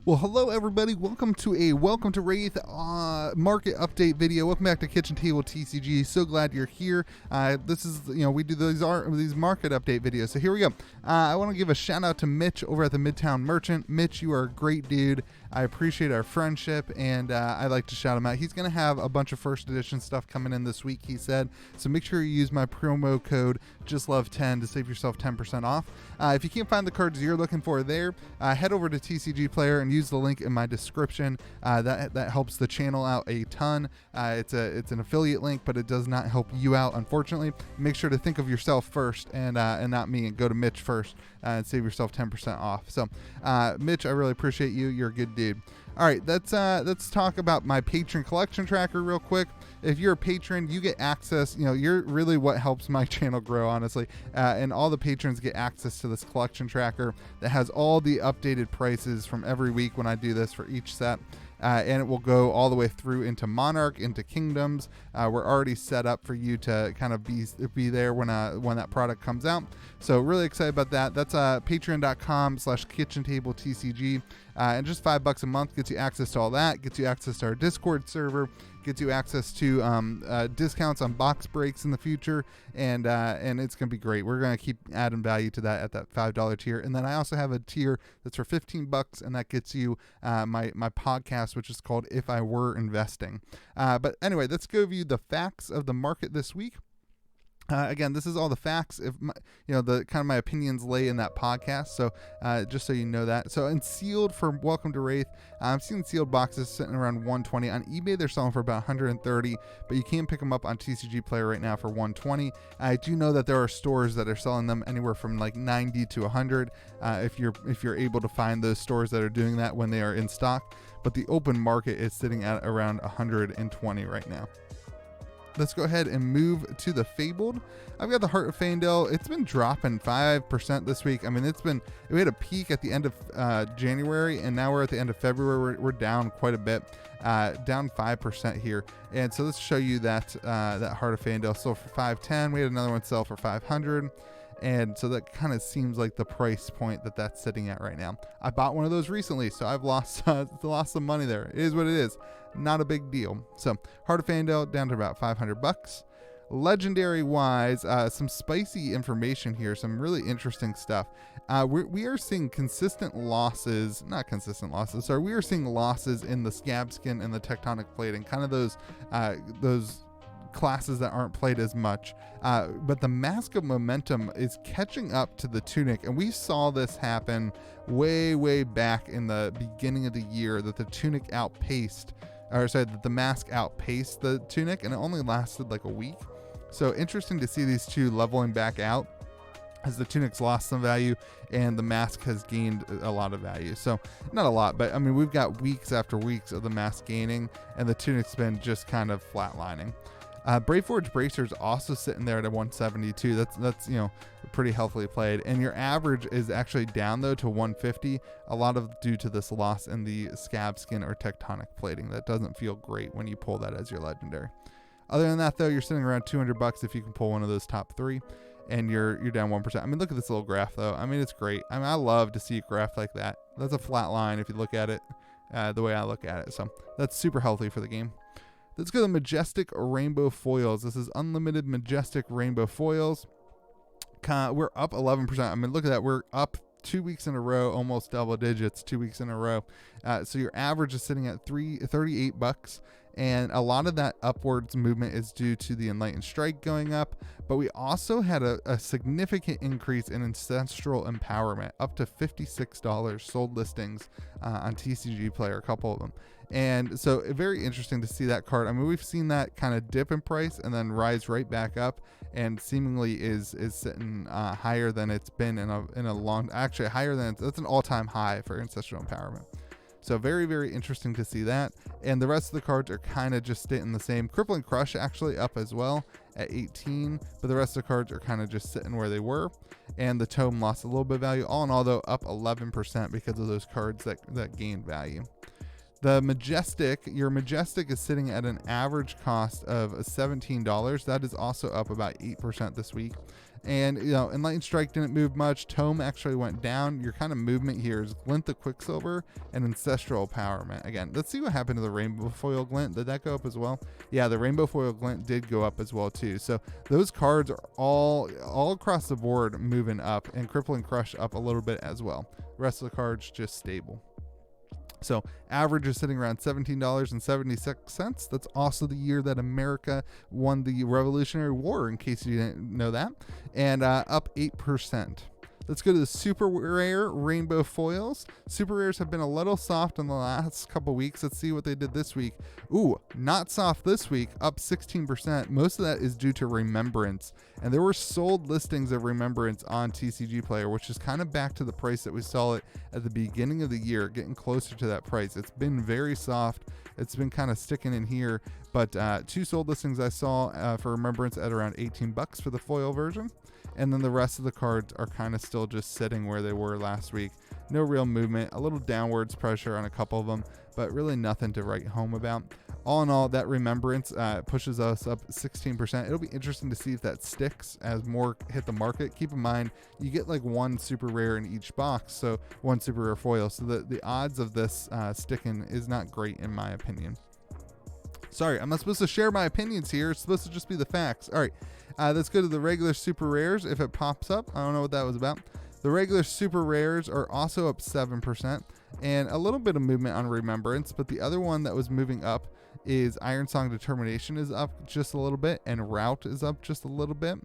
Well, hello everybody. Welcome to Rathe market update video. Welcome back to Kitchen Table TCG. So glad you're here. This is, we do these market update videos. So here we go. I want to give a shout out to Mitch over at the Midtown Merchant. Mitch, you are a great dude. I appreciate our friendship, and I like to shout him out. He's going to have a bunch of first edition stuff coming in this week, he said. So make sure you use my promo code JustLove10 to save yourself 10% off. If you can't find the cards you're looking for there, head over to TCG Player and use the link in my description. That helps the channel out a ton. It's an affiliate link, but it does not help you out, unfortunately. Make sure to think of yourself first and not me, and go to Mitch first and save yourself 10% off. So Mitch, I really appreciate you. You're a good dude. All right, let's talk about my patron collection tracker real quick. If you're a patron, you get access. You're really what helps my channel grow, honestly. And all the patrons get access to this collection tracker that has all the updated prices from every week when I do this for each set. And it will go all the way through into Monarch, into Kingdoms. We're already set up for you to kind of be there when that product comes out. So really excited about that. That's patreon.com/KitchenTableTCG. And just $5 a month gets you access to all that, gets you access to our Discord server, gets you access to discounts on box breaks in the future, and it's going to be great. We're going to keep adding value to that at that $5 tier. And then I also have a tier that's for $15, and that gets you my podcast, which is called If I Were Investing. But anyway, let's go view the facts of the market this week. Again, this is all the facts. If the kind of my opinions lay in that podcast. So just so you know that. So in sealed for Welcome to Rathe, I'm seeing sealed boxes sitting around 120 on eBay. They're selling for about 130, but you can pick them up on TCG Player right now for 120. I do know that there are stores that are selling them anywhere from like 90 to 100. If you're able to find those stores that are doing that when they are in stock, but the open market is sitting at around 120 right now. Let's go ahead and move to the Fabled. I've got the Heart of Faendal. It's been dropping 5% this week. I mean, we had a peak at the end of January, and now we're at the end of February. We're down quite a bit, down 5% here. And so let's show you that Heart of Faendal sold for 510. We had another one sell for 500. And so that kind of seems like the price point that's sitting at right now. I bought one of those recently, so I've lost some money there. It is what it is. Not a big deal. So Heart of Faendal down to about $500. Legendary wise, some spicy information here, some really interesting stuff. We are seeing we are seeing losses in the scab skin and the tectonic plating, kind of those classes that aren't played as much, but the Mask of Momentum is catching up to the Tunic, and we saw this happen way back in the beginning of the year, that the Mask outpaced the Tunic, and it only lasted like a week. So interesting to see these two leveling back out as the Tunic's lost some value and the Mask has gained a lot of value. So not a lot, but I mean, we've got weeks after weeks of the Mask gaining, and the Tunic's been just kind of flatlining. Braveforge Bracer's also sitting there at a 172. That's pretty healthily played, and your average is actually down though to 150. A lot of due to this loss in the scab skin or tectonic plating. That doesn't feel great when you pull that as your legendary. Other than that though, you're sitting around $200 if you can pull one of those top three, and you're down 1%. I mean, look at this little graph though. I mean, it's great. I mean, I love to see a graph like that. That's a flat line if you look at it the way I look at it. So that's super healthy for the game. Let's go to Majestic Rainbow Foils. This is unlimited Majestic Rainbow Foils. We're up 11%. I mean, look at that. We're up 2 weeks in a row, almost double digits 2 weeks in a row. So your average is sitting at $38. And a lot of that upwards movement is due to the Enlightened Strike going up. But we also had a significant increase in Ancestral Empowerment, up to $56 sold listings on TCG Player, a couple of them. And so very interesting to see that card. I mean, we've seen that kind of dip in price and then rise right back up, and seemingly is sitting higher than it's been in a long, actually higher than that's an all-time high for Ancestral Empowerment. So very, very interesting to see that. And the rest of the cards are kind of just staying the same. Crippling Crush actually up as well at 18, but the rest of the cards are kind of just sitting where they were. And the Tome lost a little bit of value. All in all though, up 11% because of those cards that gained value. The Majestic, your Majestic is sitting at an average cost of $17. That is also up about 8% this week. And, you know, Enlightened Strike didn't move much. Tome actually went down. Your kind of movement here is Glint the Quicksilver and Ancestral Empowerment. Again, let's see what happened to the Rainbow Foil Glint. Did that go up as well? Yeah, the Rainbow Foil Glint did go up as well too. So those cards are all across the board moving up, and Crippling Crush up a little bit as well. The rest of the cards just stable. So average is sitting around $17.76. That's also the year that America won the Revolutionary War, in case you didn't know that, and up 8%. Let's go to the super rare rainbow foils. Super rares have been a little soft in the last couple weeks. Let's see what they did this week. Ooh, not soft this week, up 16%. Most of that is due to Remembrance. And there were sold listings of Remembrance on TCG Player, which is kind of back to the price that we saw it at the beginning of the year, getting closer to that price. It's been very soft. It's been kind of sticking in here, but 2 sold listings I saw for Remembrance at around $18 for the foil version. And then the rest of the cards are kind of still just sitting where they were last week. No real movement, a little downwards pressure on a couple of them, but really nothing to write home about. All in all, that Remembrance pushes us up 16%. It'll be interesting to see if that sticks as more hit the market. Keep in mind, you get like 1 super rare in each box, so 1 super rare foil. So the odds of this sticking is not great in my opinion. Sorry, I'm not supposed to share my opinions here. It's supposed to just be the facts. All right, let's go to the regular super rares. If it pops up, I don't know what that was about. The regular super rares are also up 7%, and a little bit of movement on Remembrance, but the other one that was moving up is Iron Song Determination is up just a little bit, and Route is up just a little bit.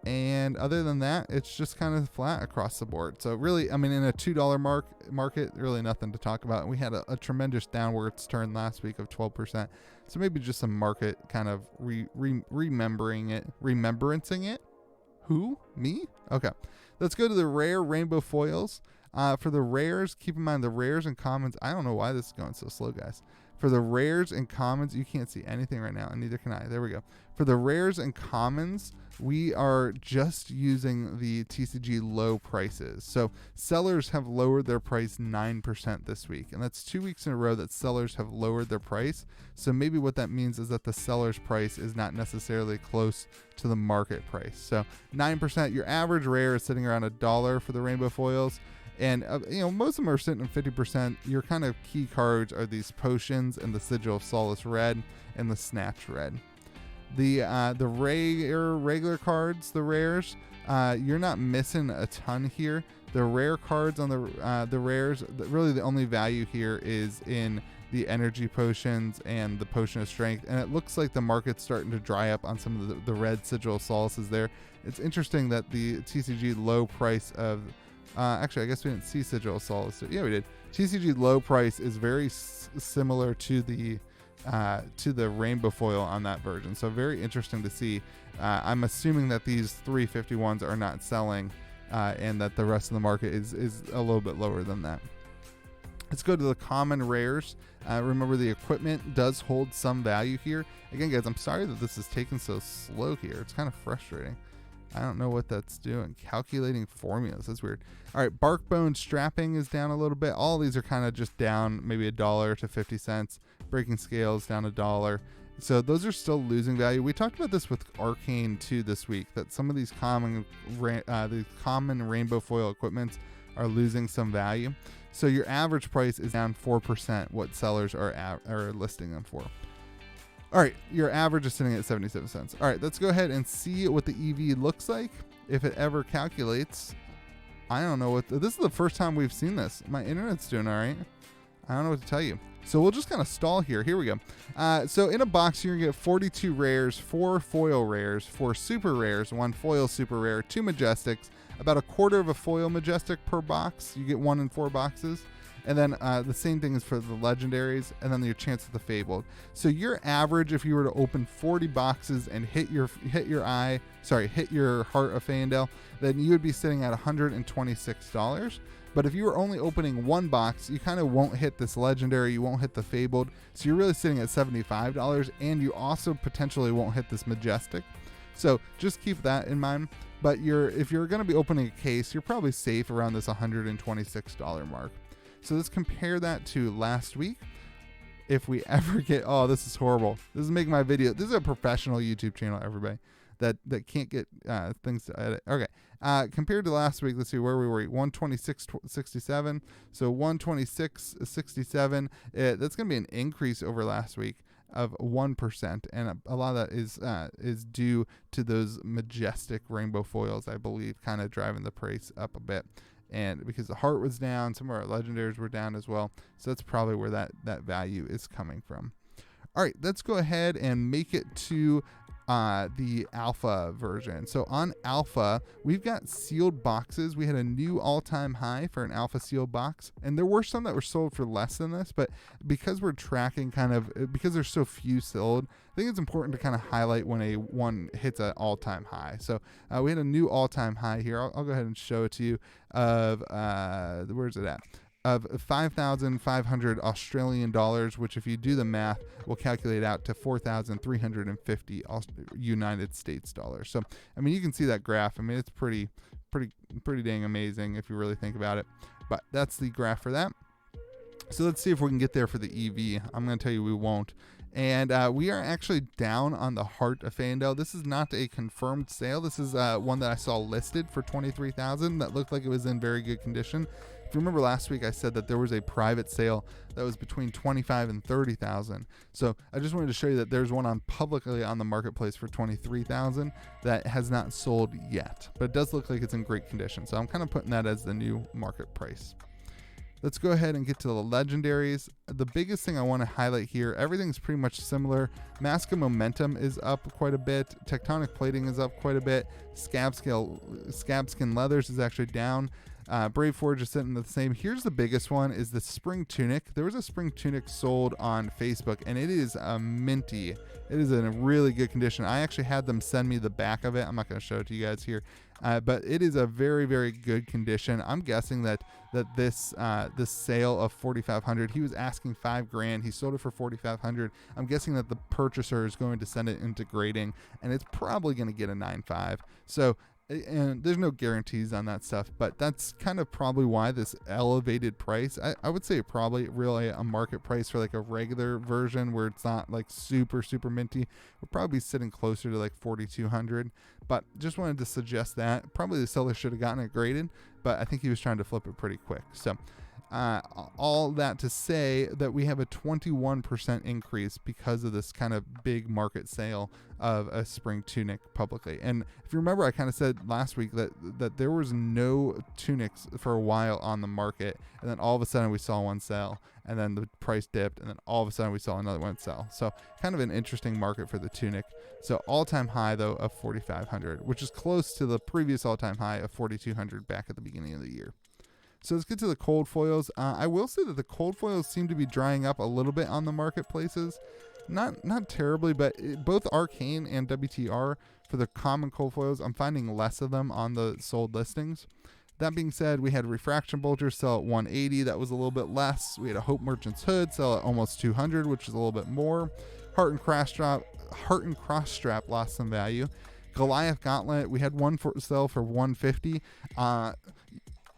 And other than that, it's just kind of flat across the board. So really, I mean, in a $2 market, really nothing to talk about. And we had a tremendous downwards turn last week of 12%. So maybe just some market kind of rememberancing it. Who? Me? Okay. Let's go to the rare rainbow foils. For the rares, keep in mind the rares and commons. I don't know why this is going so slow, guys. For the rares and commons, you can't see anything right now, and neither can I. There we go. For the rares and commons, we are just using the TCG low prices. So sellers have lowered their price 9% this week, and that's 2 weeks in a row that sellers have lowered their price. So maybe what that means is that the seller's price is not necessarily close to the market price. So 9%, your average rare is sitting around $1 for the rainbow foils. And, you know, most of them are sitting at 50%. Your kind of key cards are these Potions and the Sigil of Solace Red and the Snatch Red. The regular cards, the rares, you're not missing a ton here. The rare cards on the rares, really the only value here is in the Energy Potions and the Potion of Strength. And it looks like the market's starting to dry up on some of the red Sigil of Solaces there. It's interesting that the TCG low price of... actually, I guess we didn't see Sigil of Solace. Yeah, we did. TCG low price is very similar to the rainbow foil on that version. So very interesting to see. I'm assuming that these 351s are not selling, and that the rest of the market is a little bit lower than that. Let's go to the common rares. Remember, the equipment does hold some value here. Again, guys, I'm sorry that this is taking so slow here. It's kind of frustrating. I don't know what that's doing. Calculating formulas. That's weird. All right, Barkbone Strapping is down a little bit. All these are kind of just down maybe $1 to 50 cents. Breaking Scales down $1. So those are still losing value. We talked about this with Arcane 2 this week, that some of these common rainbow foil equipments are losing some value. So your average price is down 4%, what sellers are listing them for. All right, your average is sitting at 77 cents. All right, let's go ahead and see what the EV looks like, if it ever calculates. I don't know this is the first time we've seen this. My internet's doing all right. I don't know what to tell you. So we'll just kind of stall here. Here we go. So in a box, you're going to get 42 rares, 4 foil rares, 4 super rares, 1 foil super rare, 2 Majestics, about a quarter of a foil Majestic per box. You get 1 in 4 boxes. And then the same thing is for the legendaries, and then your chance at the fabled. So your average, if you were to open 40 boxes and hit your Heart of Feyendel, then you would be sitting at $126. But if you were only opening 1 box, you kind of won't hit this legendary, you won't hit the fabled. So you're really sitting at $75, and you also potentially won't hit this Majestic. So just keep that in mind. But if you're going to be opening a case, you're probably safe around this $126 mark. So let's compare that to last week. If we ever get, oh, this is horrible. This is making my video. This is a professional YouTube channel, everybody. that can't get things to edit. Okay. Compared to last week, let's see where we were. 126.67. So 126.67. That's going to be an increase over last week of 1%, and a lot of that is due to those Majestic rainbow foils, I believe, kind of driving the price up a bit. And because the heart was down, some of our legendaries were down as well. So that's probably where that value is coming from. All right, let's go ahead and make it to the alpha version. So on alpha, we've got sealed boxes. We had a new all-time high for an alpha sealed box, and there were some that were sold for less than this, but because we're tracking because there's so few sold, I think it's important to kind of highlight when one hits an all-time high. So we had a new all-time high here. I'll go ahead and show it to you of where's it at? Of 5,500 Australian dollars, which if you do the math will calculate out to 4,350 United States dollars. So, I mean, you can see that graph. I mean, it's pretty dang amazing if you really think about it. But that's the graph for that. So let's see if we can get there for the EV. I'm going to tell you we won't. And we are actually down on the Heart of Faendal. This is not a confirmed sale. This is one that I saw listed for $23,000 that looked like it was in very good condition. If you remember last week, I said that there was a private sale that was between $25,000 and $30,000. So I just wanted to show you that there's one on publicly on the marketplace for $23,000 that has not sold yet, but it does look like it's in great condition. So I'm kind of putting that as the new market price. Let's go ahead and get to the legendaries. The biggest thing I want to highlight here, everything's pretty much similar. Mask of Momentum is up quite a bit. Tectonic Plating is up quite a bit. Scabskin Leathers is actually down. Brave Forge is sitting the same. Here's the biggest one is the Spring Tunic. There was a Spring Tunic sold on Facebook, and it is a minty. It is in a really good condition. I actually had them send me the back of it. I'm not going to show it to you guys here, but it is a very, very good condition. I'm guessing that this sale of $4,500, he was asking $5,000. He sold it for $4,500. I'm guessing that the purchaser is going to send it into grading, and it's probably going to get a 9.5. So. And there's no guarantees on that stuff, but that's kind of probably why this elevated price. I would say probably really a market price for like a regular version where it's not like super minty. We're probably sitting closer to like 4,200, but just wanted to suggest that probably the seller should have gotten it graded, but I think he was trying to flip it pretty quick. So all that to say that we have a 21% increase because of this kind of big market sale of a Spring Tunic publicly. And if you remember, I kind of said last week that there was no tunics for a while on the market, and then all of a sudden we saw one sell, and then the price dipped, and then all of a sudden we saw another one sell. So kind of an interesting market for the tunic. So all-time high though of 4,500, which is close to the previous all-time high of 4,200 back at the beginning of the year. So let's get to the cold foils. I will say that the cold foils seem to be drying up a little bit on the marketplaces. Not terribly, but both Arcane and WTR for the common cold foils, I'm finding less of them on the sold listings. That being said, we had Refraction Bulger sell at 180. That was a little bit less. We had a Hope Merchant's Hood sell at almost 200, which is a little bit more. Heart and Cross Strap lost some value. Goliath Gauntlet, we had one for sell for 150.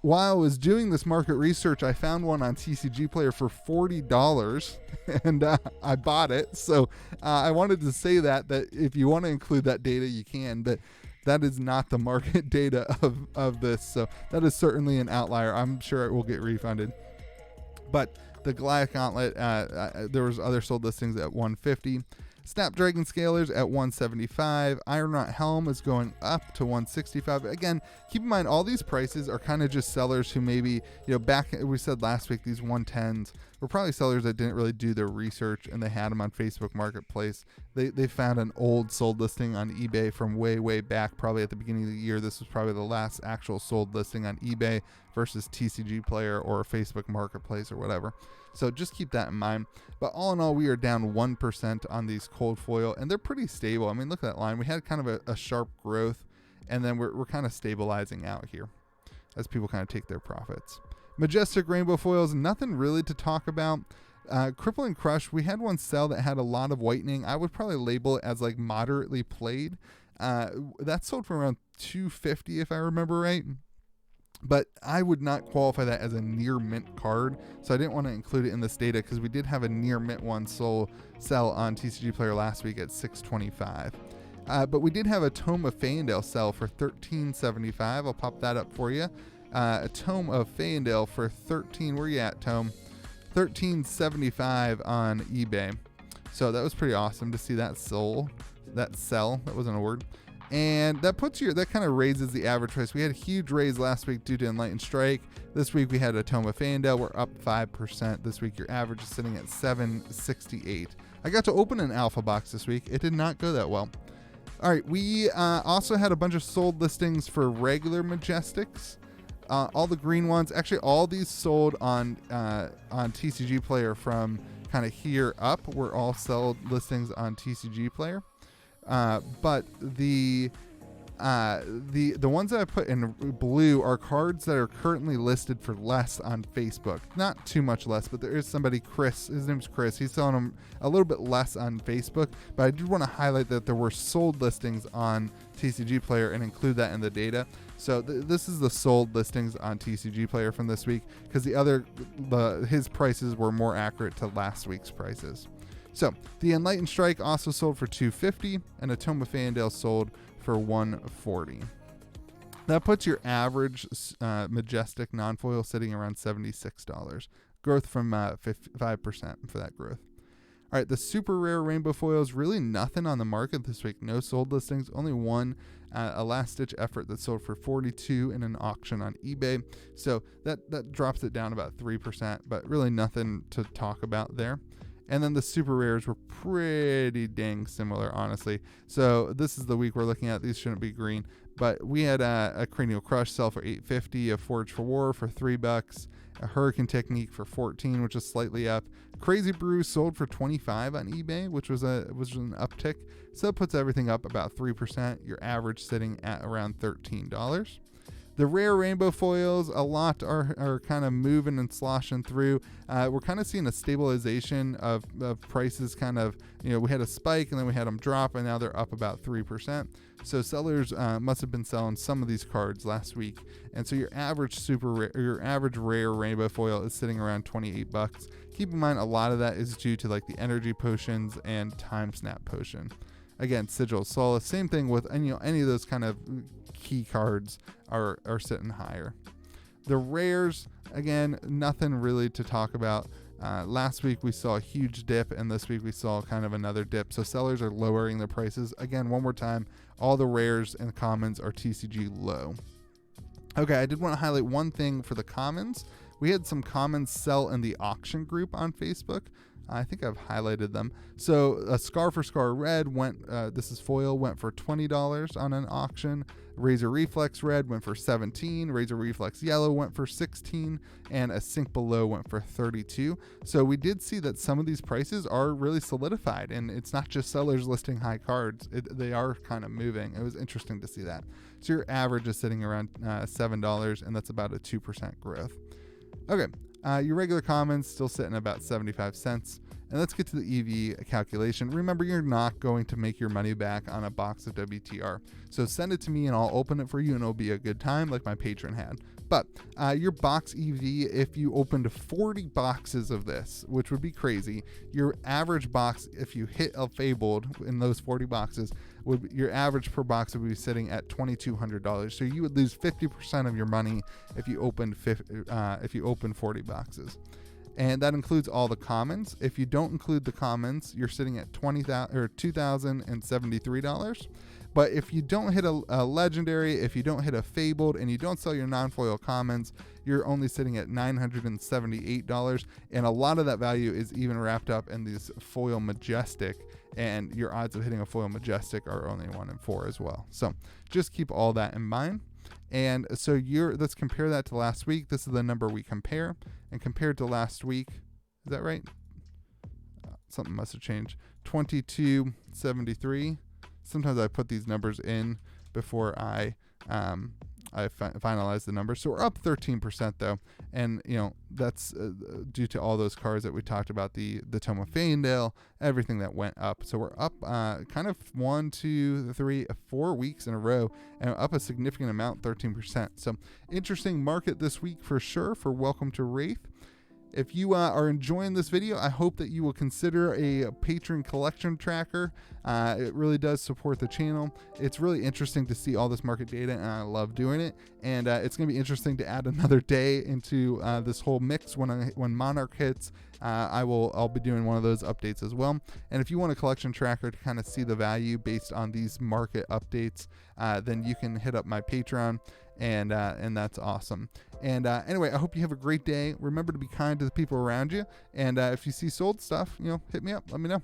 While I was doing this market research, I found one on TCG Player for $40, and I bought it. So I wanted to say that if you want to include that data, you can, but that is not the market data of this. So that is certainly an outlier. I'm sure it will get refunded. But the Goliath Gauntlet, there was other sold listings at 150. Snapdragon Scalers at 175. Ironrot Helm is going up to 165. Again, keep in mind all these prices are kind of just sellers who maybe, back we said last week, these 110s were probably sellers that didn't really do their research and they had them on Facebook Marketplace. They found an old sold listing on eBay from way back, probably at the beginning of the year. This was probably the last actual sold listing on eBay versus TCG Player or Facebook Marketplace or whatever. So just keep that in mind. But all in all, we are down 1% on these cold foil, and they're pretty stable. I mean, look at that line. We had kind of a sharp growth, and then we're kind of stabilizing out here as people kind of take their profits. Majestic Rainbow Foils, nothing really to talk about. Crippling Crush, we had one sell that had a lot of whitening. I would probably label it as like moderately played. That sold for around $250 if I remember right. But I would not qualify that as a near mint card, so I didn't want to include it in this data because we did have a near mint one sell on TCG Player last week at $625. But we did have a Tome of Feyendale sell for $13.75. I'll pop that up for you. A Tome of Feyendale for where you at, Tome? $13.75 on eBay. So that was pretty awesome to see that sell. That wasn't a word. And that kind of raises the average price. We had a huge raise last week due to Enlightened Strike. This week we had a Tome of Feyendale. We're up 5%. This week your average is sitting at $7.68. I got to open an alpha box this week. It did not go that well. All right, we also had a bunch of sold listings for regular Majestics. All the green ones, actually all these sold on TCG Player from kind of here up were all sold listings on TCG Player. But the ones that I put in blue are cards that are currently listed for less on Facebook. Not too much less, but there is somebody, Chris, his name's Chris. He's selling them a little bit less on Facebook, but I did want to highlight that there were sold listings on TCG Player and include that in the data. So this is the sold listings on TCG Player from this week, because his prices were more accurate to last week's prices. So the Enlightened Strike also sold for $250, and a Tome of Feyendale sold for $140. That puts your average Majestic non-foil sitting around $76. Growth from 5% for that growth. All right, the super rare rainbow foils, really nothing on the market this week. No sold listings, only one a last-ditch effort that sold for $42 in an auction on eBay. So that drops it down about 3%, but really nothing to talk about there. And then the super rares were pretty dang similar, honestly. So this is the week we're looking at. These shouldn't be green. But we had a Cranial Crush sell for $8.50, a Forge for War for $3, a Hurricane Technique for $14, which is slightly up. Crazy Brew sold for $25 on eBay, which was an uptick. So it puts everything up about 3%. Your average sitting at around $13. The rare rainbow foils, a lot are kind of moving and sloshing through. We're kind of seeing a stabilization of prices. Kind of, we had a spike and then we had them drop, and now they're up about 3%. So sellers must have been selling some of these cards last week, and so your average rare rainbow foil is sitting around $28. Keep in mind, a lot of that is due to like the energy potions and time snap potion. Again, Sigil of Solace, same thing with any of those kind of key cards are sitting higher. The rares, again, nothing really to talk about. Last week we saw a huge dip, and this week we saw kind of another dip. So sellers are lowering their prices. Again, one more time, all the rares and commons are TCG low. Okay, I did want to highlight one thing for the commons. We had some commons sell in the auction group on Facebook. I think I've highlighted them. So a Scar for Scar Red this is foil, went for $20 on an auction. Razor Reflex Red went for $17. Razor Reflex Yellow went for $16. And a Sink Below went for $32. So we did see that some of these prices are really solidified, and it's not just sellers listing high cards. They are kind of moving. It was interesting to see that. So your average is sitting around $7, and that's about a 2% growth. Okay. Your regular commons still sitting about 75 cents. And let's get to the EV calculation. Remember, you're not going to make your money back on a box of WTR. So send it to me and I'll open it for you, and it'll be a good time like my patron had. But your box EV, if you opened 40 boxes of this, which would be crazy, your average box, if you hit a Fabled in those 40 boxes, your average per box would be sitting at $2,200. So you would lose 50% of your money if you opened 40 boxes. And that includes all the commons. If you don't include the commons, you're sitting at $2,073. But if you don't hit a legendary, if you don't hit a Fabled, and you don't sell your non-foil commons, you're only sitting at $978. And a lot of that value is even wrapped up in these foil Majestic, and your odds of hitting a foil Majestic are only 1 in 4 as well. So just keep all that in mind. And so let's compare that to last week. This is the number we compare. And compared to last week, is that right? Something must have changed. 2273. Sometimes I put these numbers in before I finalize the numbers. So we're up 13% though. And, that's due to all those cards that we talked about, the Tome of Feyendale, everything that went up. So we're up kind of 1, 2, 3, 4 weeks in a row, and up a significant amount, 13%. So interesting market this week for sure for Welcome to Rathe. If you are enjoying this video, I hope that you will consider a patron collection tracker. It really does support the channel. It's really interesting to see all this market data, and I love doing it. And it's going to be interesting to add another day into this whole mix when Monarch hits. I'll be doing one of those updates as well. And if you want a collection tracker to kind of see the value based on these market updates, then you can hit up my Patreon, and that's awesome. And anyway, I hope you have a great day. Remember to be kind to the people around you. And if you see sold stuff, hit me up. Let me know.